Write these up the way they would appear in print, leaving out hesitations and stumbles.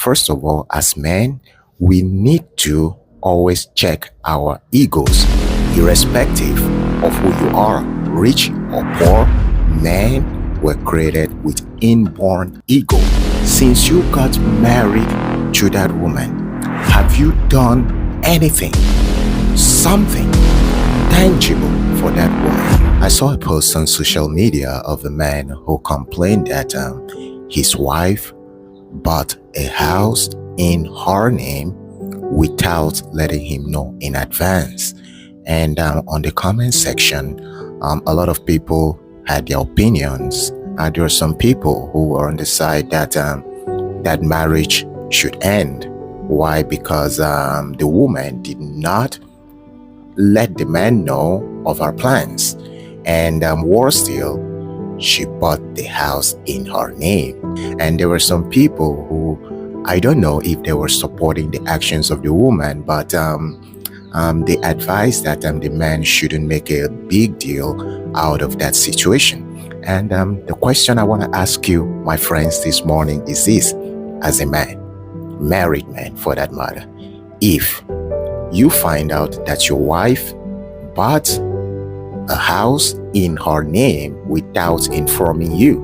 First of all, as men, we need to always check our egos, irrespective of who you are, rich or poor. Men were created with inborn ego. Since you got married to that woman, have you done anything, something tangible for that woman? I saw a post on social media of a man who complained that his wife bought a house in her name without letting him know in advance. And on the comment section, a lot of people had their opinions. There were some people who were on the side that that marriage should end. Why? Because the woman did not let the man know of her plans. And worse still, she bought the house in her name. And there were some people who, I don't know if they were supporting the actions of the woman, but they advised that the man shouldn't make a big deal out of that situation. And the question I want to ask you, my friends, this morning is this: as a man, married man for that matter, if you find out that your wife bought a house in her name without informing you,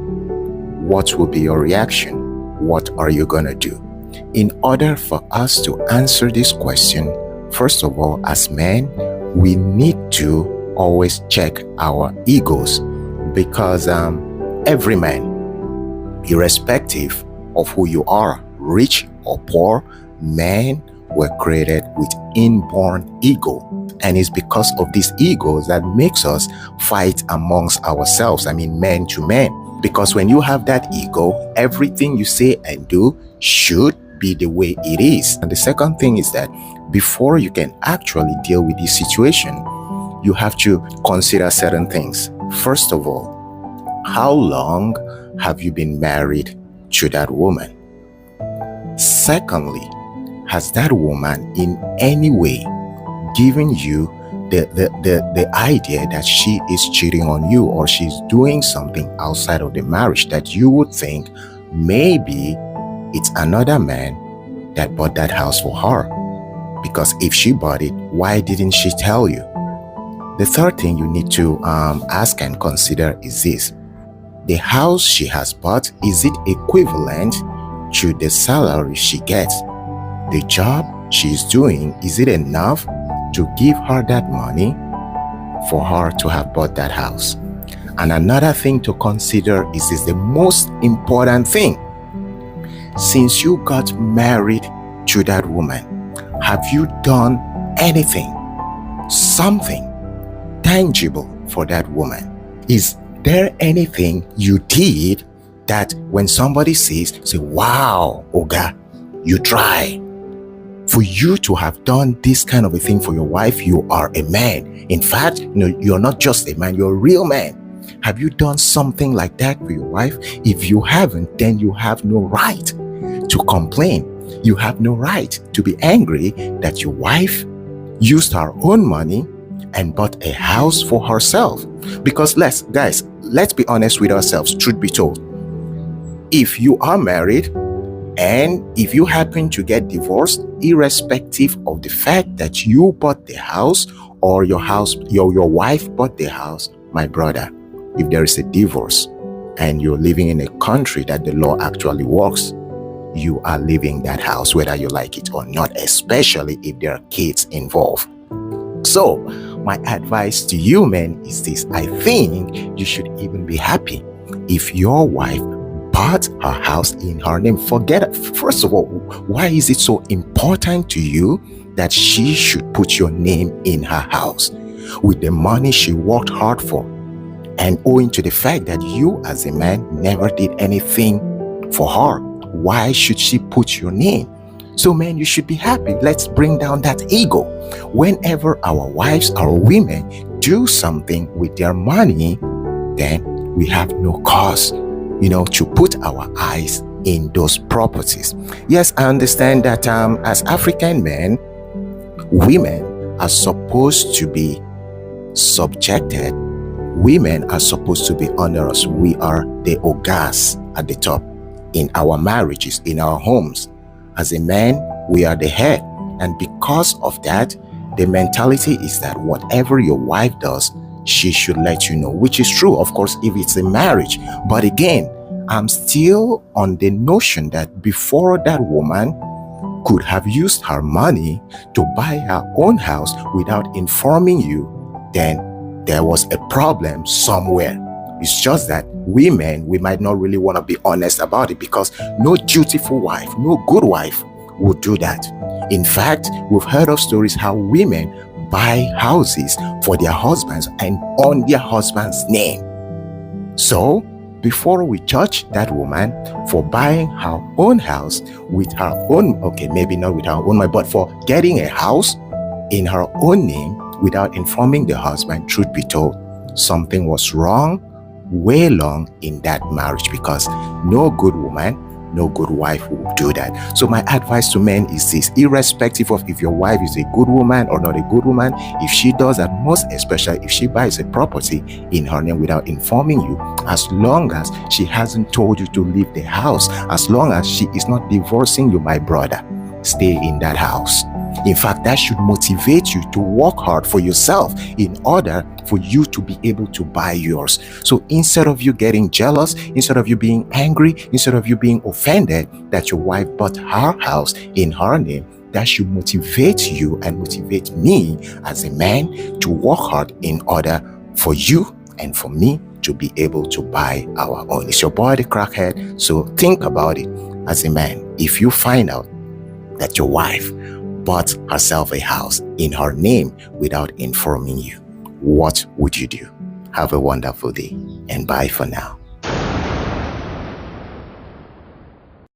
what will be your reaction? What are you gonna do? In order for us to answer this question, first of all, as men, we need to always check our egos, because every man, irrespective of who you are, rich or poor, men were created with inborn ego. And it's because of these egos that makes us fight amongst ourselves. I mean, men to men. Because when you have that ego, everything you say and do should be the way it is. And the second thing is that before you can actually deal with this situation, you have to consider certain things. First of all, how long have you been married to that woman? Secondly, has that woman in any way given you the idea that she is cheating on you, or she's doing something outside of the marriage that you would think maybe it's another man that bought that house for her? Because if she bought it, why didn't she tell you? The third thing you need to ask and consider is this: the house she has bought, is it equivalent to the salary she gets? The job she's doing, is it enough to give her that money for her to have bought that house? And another thing to consider is the most important thing. Since you got married to that woman, have you done anything, something tangible for that woman? Is there anything you did that when somebody says, say, wow, Oga, you try? For you to have done this kind of a thing for your wife, you are a man. In fact, you're not just a man, you're a real man. Have you done something like that for your wife? If you haven't, then you have no right to complain. You have no right to be angry that your wife used her own money and bought a house for herself. Because let's be honest with ourselves, truth be told. If you are married, and if you happen to get divorced, irrespective of the fact that you bought the house or your wife bought the house, my brother, if there is a divorce and you're living in a country that the law actually works, you are leaving that house whether you like it or not, especially if there are kids involved. So my advice to you men is this: I think you should even be happy if your wife bought her house in her name. Forget it. First of all, why is it so important to you that she should put your name in her house with the money she worked hard for, and owing to the fact that you as a man never did anything for her? Why should she put your name? So man, you should be happy. Let's bring down that ego. Whenever our wives, our women do something with their money, then we have no cause to put our eyes in those properties. Yes, I understand that as African men, women are supposed to be subjected. Women are supposed to be under us. We are the ogas at the top in our marriages, in our homes. As a man, we are the head. And because of that, the mentality is that whatever your wife does, she should let you know, which is true, of course, if it's a marriage. But again, I'm still on the notion that before that woman could have used her money to buy her own house without informing you, then there was a problem somewhere. It's just that we men, we might not really want to be honest about it, because no dutiful wife, no good wife would do that. In fact, we've heard of stories how women buy houses for their husbands and on their husband's name. So, before we judge that woman for buying her own house with her own, okay, maybe not with her own money, but for getting a house in her own name without informing the husband, truth be told, something was wrong way long in that marriage, because no good woman, no good wife will do that. So my advice to men is this: irrespective of if your wife is a good woman or not a good woman, if she does that, most especially if she buys a property in her name without informing you, as long as she hasn't told you to leave the house, as long as she is not divorcing you, my brother, stay in that house. In fact, that should motivate you to work hard for yourself in order for you to be able to buy yours. So instead of you getting jealous, instead of you being angry, instead of you being offended that your wife bought her house in her name, that should motivate you and motivate me as a man to work hard in order for you and for me to be able to buy our own. It's your boy, the Crackhead. So think about it as a man. If you find out that your wife bought herself a house in her name without informing you, what would you do? Have a wonderful day and bye for now.